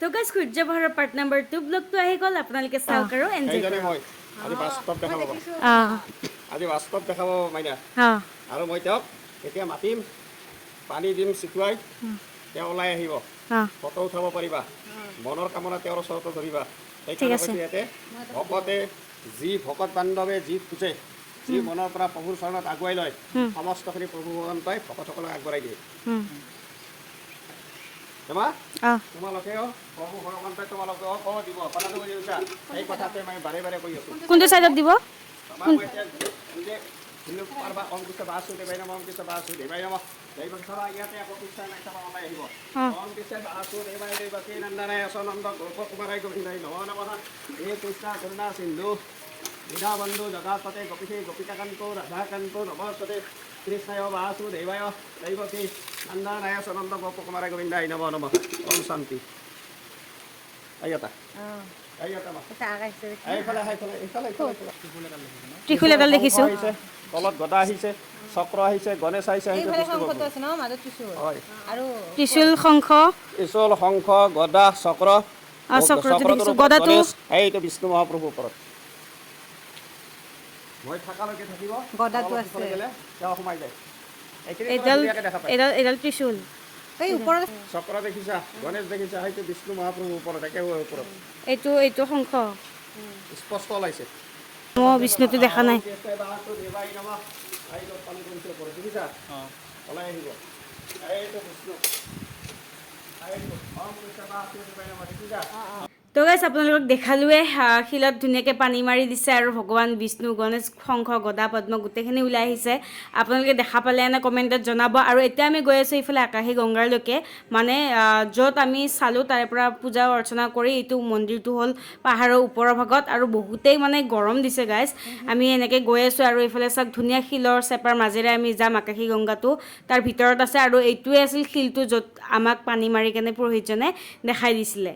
তো গাইজ সূৰ্য ভাৰৰ part number 2 ব্লগটো আহি গ'ল আপোনালোকে চাওক আৰু এনজয় কৰক আজি বাস্তৱ দেখাব আজি বাস্তৱ দেখাব মাইনা আৰু মই তেওঁক এতিয়া মাতিম পানী দিম চিটুৱাই তেওঁ ওলাই আহিব ফটো উঠাব পাৰিবা মনৰ কামনা তেওঁৰ ওচৰতে ধৰিবা সেইকাৰণে কৈছোঁ ইয়াতে ভকতে যি ভকত বান্ধৱে যি খোজে যি মনৰ পৰা প্ৰভুৰ চৰণত আগুৱাই লয় সমস্তখিনি প্ৰভু ভগৱন্তই ভকতসকলক আগবঢ়াই দিয়ে তোমালোকেও প্ৰভু ভগৱন্তই তোমালোকেও ক'ব দিব কথাটো বুজি পাইছা এই কথাটোৱে মই বাৰে বাৰে কৈ আছোঁ কোনটো চাইডত দিব ओम कृष्ण वासुदेवाय नमः ओम कृष्ण वासुदेवाय नमः दैव सभा ইয়াতে আকৌ কৃষ্ণ নাইসভা ওলাই আহিব ওম কৃষ্ণ वासुदेवाय देवकी नंदनाय सनंद गोप कुमाराय गोविंदाय नमो नमः हे कृष्ण करुणा सिंधु दीनबंधु जगत्पते गोपीहे गोपिकाकान्तो राधाकान्तो नमस्ते कृष्णाय वासुदेवाय देवकी नंदनाय सनंद गोप कुमाराय गोविंदाय नमो नमः ओम शांति आयता ত্ৰিশূল এডাল দেখিছোঁ তলত গদা আহিছে চক্ৰ আহিছে গণেশ আহিছে ত্ৰিশূল শংখ ত্ৰিশূল শংখ গদা চক্ৰ গদাটো এইটো বিষ্ণু মহাপ্ৰভুৰ ওপৰত মই থাকালৈকে থাকিব গদাটো আছে তেওঁ সোমাই যায় এডাল ত্ৰিশূল এই ওপৰত চক্ৰ দেখিছা গণেশ দেখিছা সেইটো বিষ্ণু মহাপ্ৰভুৰ ওপৰত একেবাৰে ওপৰত এইটো শংখ স্পষ্ট ওলাইছে মই বিষ্ণুটো দেখা নাই তো গাইজ আপোনালোকক দেখালোৱে শিলত ধুনীয়াকৈ পানী মাৰি দিছে আৰু ভগৱান বিষ্ণু গণেশ শংখ গদা পদ্ম গোটেইখিনি ওলাই আহিছে আপোনালোকে দেখা পালে এনে কমেণ্টত জনাব আৰু এতিয়া আমি গৈ আছোঁ এইফালে আকাশী গংগালৈকে মানে য'ত আমি চালোঁ তাৰে পৰা পূজা অৰ্চনা কৰি এইটো মন্দিৰটো হ'ল পাহাৰৰ ওপৰৰ ভাগত আৰু বহুতেই মানে গৰম দিছে গাইজ আমি এনেকৈ গৈ আছোঁ আৰু এইফালে চাওক ধুনীয়া শিলৰ চেপাৰ মাজেৰে আমি যাম আকাশী গংগাটো তাৰ ভিতৰত আছে আৰু এইটোৱে আছিল শিলটো য'ত আমাক পানী মাৰি কেনে পুৰোহিতজনে দেখাই দিছিলে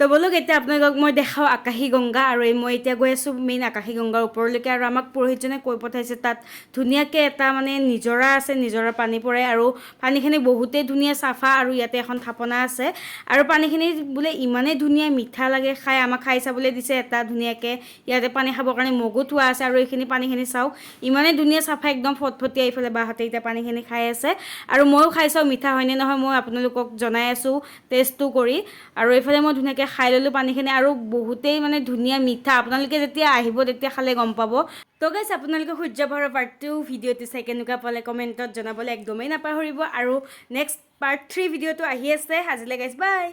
তো বলক এতিয়া আপোনালোকক মই দেখাওঁ আকাশী গংগা আৰু মই এতিয়া গৈ আছোঁ মেইন আকাশী গংগাৰ ওপৰলৈকে আৰু আমাক পুৰোহিতজনে কৈ পঠাইছে তাত ধুনীয়াকৈ এটা মানে নিজৰা আছে নিজৰা পানী পৰে আৰু পানীখিনি বহুতেই ধুনীয়া চাফা আৰু ইয়াতে এখন থাপনা আছে আৰু পানীখিনি বোলে ইমানেই ধুনীয়া মিঠা লাগে খাই আমাক খাই চাবলৈ দিছে এটা ধুনীয়াকৈ ইয়াতে পানী খাবৰ কাৰণে মগু থোৱা আছে আৰু এইখিনি পানীখিনি চাওক ইমানেই ধুনীয়া চাফা একদম ফটফটীয়া এইফালে বাহঁতে এতিয়া পানীখিনি খাই আছে আৰু ময়ো খাই চাওঁ মিঠা হয়নে নহয় মই আপোনালোকক জনাই আছোঁ টেষ্টটো কৰি আৰু এইফালে মই ধুনীয়াকৈ খাই ল'লোঁ পানীখিনি আৰু বহুতেই মানে ধুনীয়া মিঠা আপোনালোকে যেতিয়া আহিব তেতিয়া খালে গম পাব তো গাইজ আপোনালোকে সূৰ্য ভাৰৰ পাৰ্ট 2 ভিডিঅ'টো চাই কেনেকুৱা পালে কমেণ্টত জনাবলৈ একদমেই নাপাহৰিব আৰু নেক্সট পাৰ্ট 3 ভিডিঅ'টো আহি আছে আজিলৈ গাইজ বাই